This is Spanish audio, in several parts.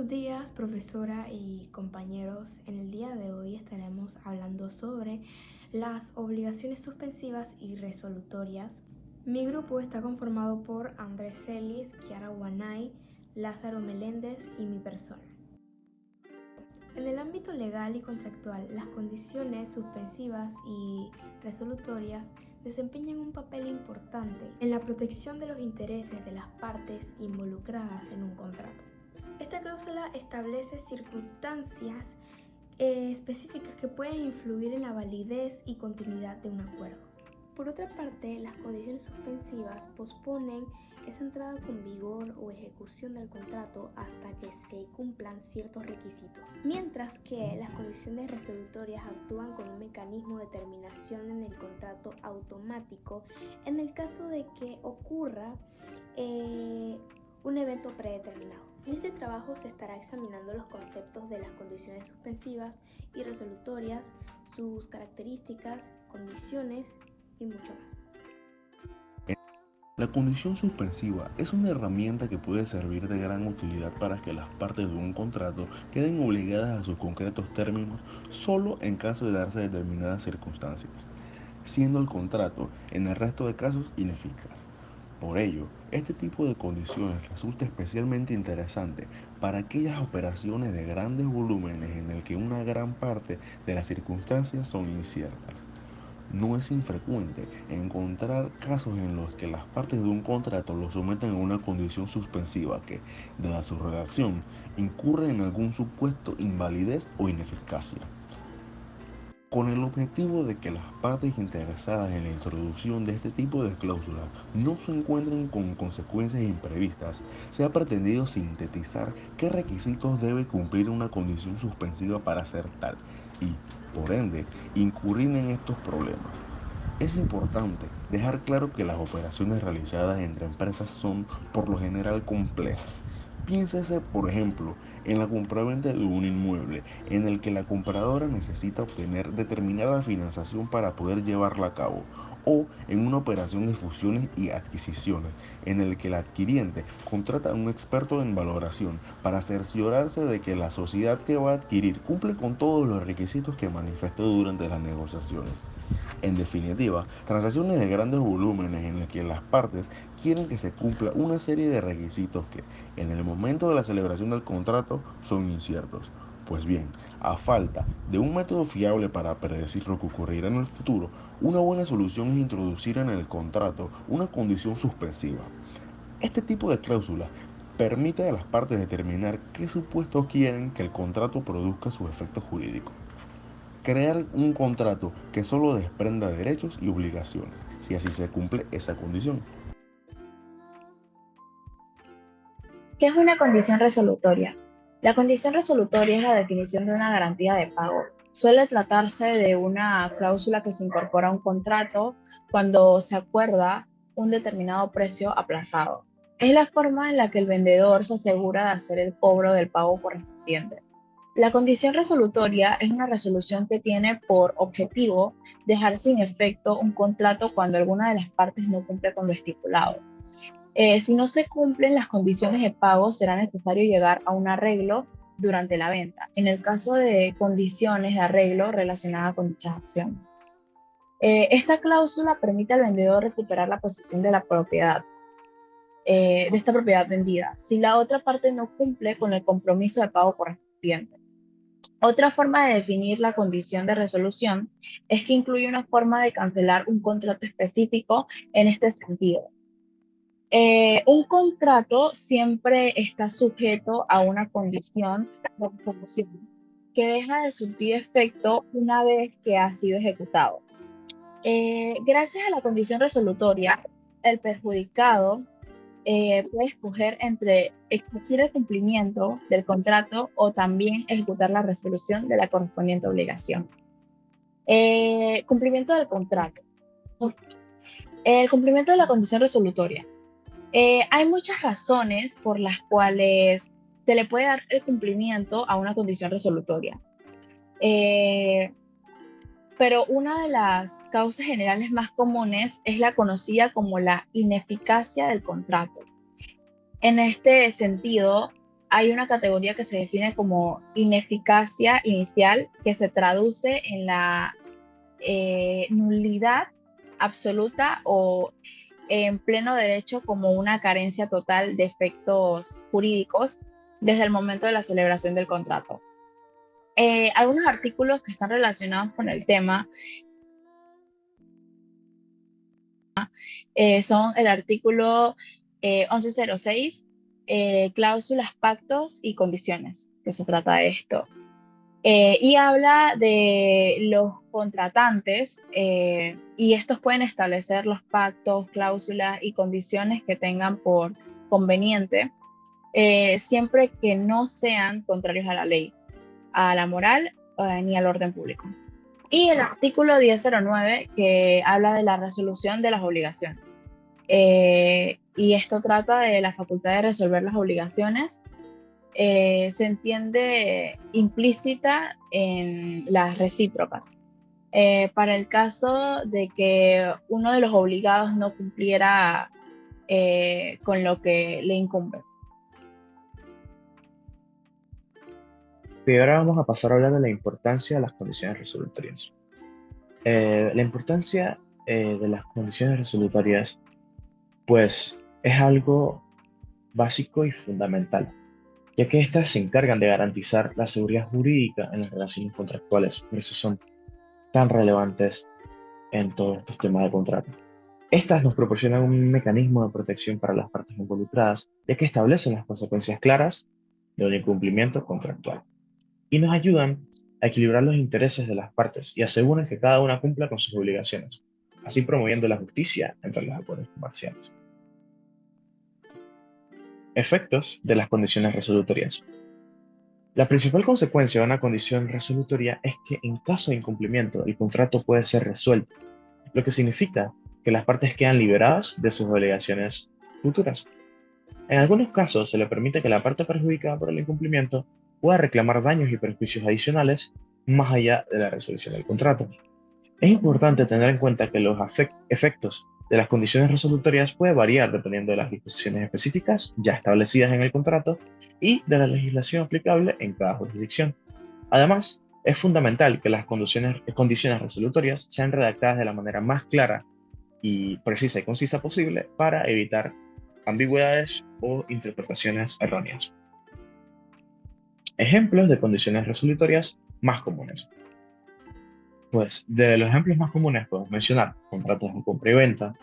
Buenos días, profesora y compañeros. En el día de hoy estaremos hablando sobre las obligaciones suspensivas y resolutorias. Mi grupo está conformado por Andrés Celis, Kiara Guanay, Lázaro Meléndez y mi persona. En el ámbito legal y contractual, las condiciones suspensivas y resolutorias desempeñan un papel importante en la protección de los intereses de las partes involucradas en un contrato. Esta cláusula establece circunstancias específicas que pueden influir en la validez y continuidad de un acuerdo. Por otra parte, las condiciones suspensivas posponen esa entrada con vigor o ejecución del contrato hasta que se cumplan ciertos requisitos, mientras que las condiciones resolutorias actúan con un mecanismo de terminación en el contrato automático en el caso de que ocurra un evento predeterminado. En este trabajo se estará examinando los conceptos de las condiciones suspensivas y resolutorias, sus características, condiciones y mucho más. La condición suspensiva es una herramienta que puede servir de gran utilidad para que las partes de un contrato queden obligadas a sus concretos términos solo en caso de darse determinadas circunstancias, siendo el contrato en el resto de casos ineficaz. Por ello, este tipo de condiciones resulta especialmente interesante para aquellas operaciones de grandes volúmenes en el que una gran parte de las circunstancias son inciertas. No es infrecuente encontrar casos en los que las partes de un contrato lo someten a una condición suspensiva que, dada su redacción, incurre en algún supuesto invalidez o ineficacia. Con el objetivo de que las partes interesadas en la introducción de este tipo de cláusulas no se encuentren con consecuencias imprevistas, se ha pretendido sintetizar qué requisitos debe cumplir una condición suspensiva para ser tal y, por ende, incurrir en estos problemas. Es importante dejar claro que las operaciones realizadas entre empresas son por lo general complejas. Piénsese, por ejemplo, en la compraventa de un inmueble en el que la compradora necesita obtener determinada financiación para poder llevarla a cabo, o en una operación de fusiones y adquisiciones en el que el adquiriente contrata a un experto en valoración para cerciorarse de que la sociedad que va a adquirir cumple con todos los requisitos que manifestó durante las negociaciones. En definitiva, transacciones de grandes volúmenes en las que las partes quieren que se cumpla una serie de requisitos que, en el momento de la celebración del contrato, son inciertos. Pues bien, a falta de un método fiable para predecir lo que ocurrirá en el futuro, una buena solución es introducir en el contrato una condición suspensiva. Este tipo de cláusula permite a las partes determinar qué supuestos quieren que el contrato produzca sus efectos jurídicos. Crear un contrato que solo desprenda derechos y obligaciones, si así se cumple esa condición. ¿Qué es una condición resolutoria? La condición resolutoria es la definición de una garantía de pago. Suele tratarse de una cláusula que se incorpora a un contrato cuando se acuerda un determinado precio aplazado. Es la forma en la que el vendedor se asegura de hacer el cobro del pago correspondiente. La condición resolutoria es una resolución que tiene por objetivo dejar sin efecto un contrato cuando alguna de las partes no cumple con lo estipulado. Si no se cumplen las condiciones de pago, será necesario llegar a un arreglo durante la venta, en el caso de condiciones de arreglo relacionadas con dichas acciones. Esta cláusula permite al vendedor recuperar la posesión de la propiedad, de esta propiedad vendida, si la otra parte no cumple con el compromiso de pago correspondiente. Otra forma de definir la condición de resolución es que incluye una forma de cancelar un contrato específico en este sentido. Un contrato siempre está sujeto a una condición de resolución que deja de surtir efecto una vez que ha sido ejecutado. Gracias a la condición resolutoria, el perjudicado puede escoger entre exigir el cumplimiento del contrato o también ejecutar la resolución de la correspondiente obligación. Cumplimiento del contrato. El cumplimiento de la condición resolutoria. Hay muchas razones por las cuales se le puede dar el cumplimiento a una condición resolutoria. Pero una de las causas generales más comunes es la conocida como la ineficacia del contrato. En este sentido, hay una categoría que se define como ineficacia inicial, que se traduce en la nulidad absoluta o en pleno derecho como una carencia total de efectos jurídicos desde el momento de la celebración del contrato. Algunos artículos que están relacionados con el tema son el artículo 1106, cláusulas, pactos y condiciones, que se trata de esto. Y habla de los contratantes y estos pueden establecer los pactos, cláusulas y condiciones que tengan por conveniente, siempre que no sean contrarios a la ley, a la moral ni al orden público. Y el artículo 1009 que habla de la resolución de las obligaciones. Y esto trata de la facultad de resolver las obligaciones. Se entiende implícita en las recíprocas. Para el caso de que uno de los obligados no cumpliera con lo que le incumbe. Y ahora vamos a pasar a hablar de la importancia de las condiciones resolutorias. La importancia de las condiciones resolutorias, pues, es algo básico y fundamental, ya que éstas se encargan de garantizar la seguridad jurídica en las relaciones contractuales. Por eso son tan relevantes en todos estos temas de contrato. Estas nos proporcionan un mecanismo de protección para las partes involucradas, ya que establecen las consecuencias claras de un incumplimiento contractual y nos ayudan a equilibrar los intereses de las partes y aseguran que cada una cumpla con sus obligaciones, así promoviendo la justicia entre los acuerdos comerciales. Efectos de las condiciones resolutorias. La principal consecuencia de una condición resolutoria es que en caso de incumplimiento el contrato puede ser resuelto, lo que significa que las partes quedan liberadas de sus obligaciones futuras. En algunos casos se le permite que la parte perjudicada por el incumplimiento pueda reclamar daños y perjuicios adicionales más allá de la resolución del contrato. Es importante tener en cuenta que los efectos de las condiciones resolutorias pueden variar dependiendo de las disposiciones específicas ya establecidas en el contrato y de la legislación aplicable en cada jurisdicción. Además, es fundamental que las condiciones resolutorias sean redactadas de la manera más clara y precisa y concisa posible para evitar ambigüedades o interpretaciones erróneas. Ejemplos de condiciones resolutorias más comunes. Pues de los ejemplos más comunes podemos mencionar contratos de compra y venta,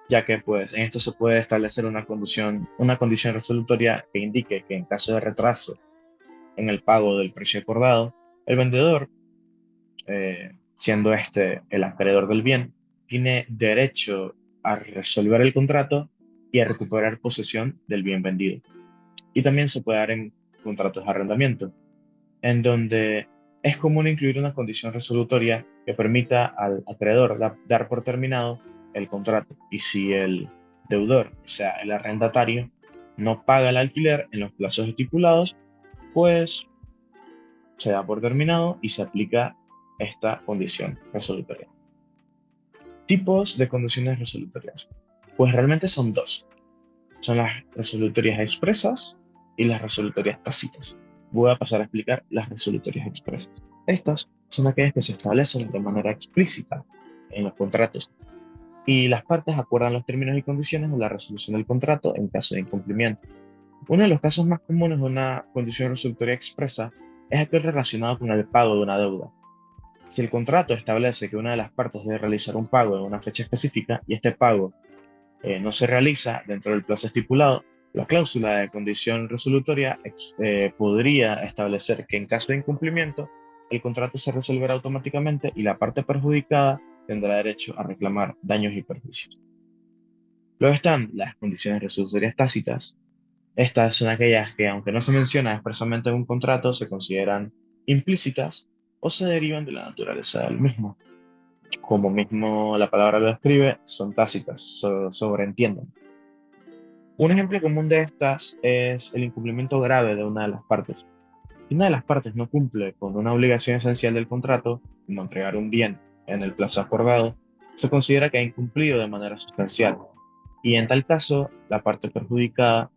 ya que pues en esto se puede establecer una condición resolutoria que indique que en caso de retraso en el pago del precio acordado, el vendedor, siendo este el acreedor del bien, tiene derecho a resolver el contrato y a recuperar posesión del bien vendido. Y también se puede dar en contratos de arrendamiento, en donde es común incluir una condición resolutoria que permita al acreedor dar por terminado el contrato. Y si el deudor, o sea, el arrendatario, no paga el alquiler en los plazos estipulados, pues se da por terminado y se aplica esta condición resolutoria. Tipos de condiciones resolutorias. Pues realmente son dos. Son las resolutorias expresas y las resolutorias tácitas. Voy a pasar a explicar las resolutorias expresas. Estas son aquellas que se establecen de manera explícita en los contratos y las partes acuerdan los términos y condiciones de la resolución del contrato en caso de incumplimiento. Uno de los casos más comunes de una condición resolutoria expresa es aquel relacionado con el pago de una deuda. Si el contrato establece que una de las partes debe realizar un pago en una fecha específica y este pago no se realiza dentro del plazo estipulado, la cláusula de condición resolutoria podría establecer que en caso de incumplimiento, el contrato se resolverá automáticamente y la parte perjudicada tendrá derecho a reclamar daños y perjuicios. Luego están las condiciones resolutorias tácitas. Estas son aquellas que, aunque no se mencionan expresamente en un contrato, se consideran implícitas o se derivan de la naturaleza del mismo. Como mismo la palabra lo describe, son tácitas, sobreentienden. Un ejemplo común de estas es el incumplimiento grave de una de las partes. Si una de las partes no cumple con una obligación esencial del contrato, como entregar un bien en el plazo acordado, se considera que ha incumplido de manera sustancial, y en tal caso, la parte perjudicada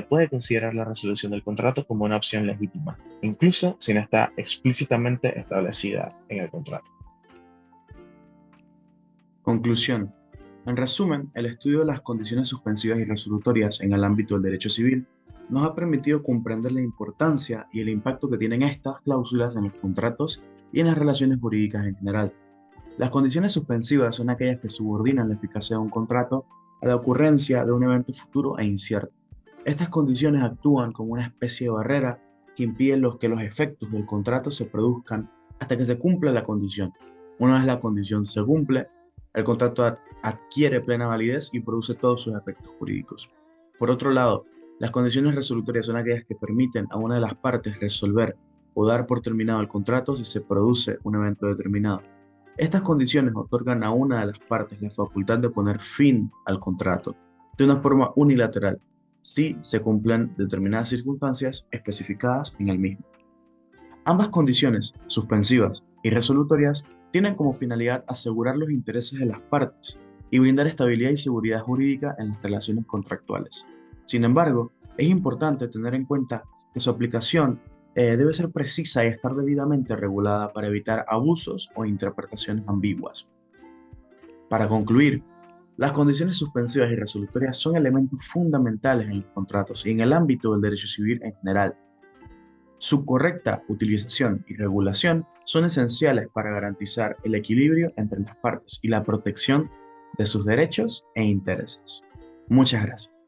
puede considerar la resolución del contrato como una opción legítima, incluso si no está explícitamente establecida en el contrato. Conclusión. En resumen, el estudio de las condiciones suspensivas y resolutorias en el ámbito del derecho civil nos ha permitido comprender la importancia y el impacto que tienen estas cláusulas en los contratos y en las relaciones jurídicas en general. Las condiciones suspensivas son aquellas que subordinan la eficacia de un contrato a la ocurrencia de un evento futuro e incierto. Estas condiciones actúan como una especie de barrera que impide que los efectos del contrato se produzcan hasta que se cumpla la condición. Una vez la condición se cumple, el contrato adquiere plena validez y produce todos sus efectos jurídicos. Por otro lado, las condiciones resolutorias son aquellas que permiten a una de las partes resolver o dar por terminado el contrato si se produce un evento determinado. Estas condiciones otorgan a una de las partes la facultad de poner fin al contrato de una forma unilateral si se cumplen determinadas circunstancias especificadas en el mismo. Ambas condiciones, suspensivas y resolutorias, tienen como finalidad asegurar los intereses de las partes y brindar estabilidad y seguridad jurídica en las relaciones contractuales. Sin embargo, es importante tener en cuenta que su aplicación debe ser precisa y estar debidamente regulada para evitar abusos o interpretaciones ambiguas. Para concluir, las condiciones suspensivas y resolutorias son elementos fundamentales en los contratos y en el ámbito del derecho civil en general. Su correcta utilización y regulación son esenciales para garantizar el equilibrio entre las partes y la protección de sus derechos e intereses. Muchas gracias.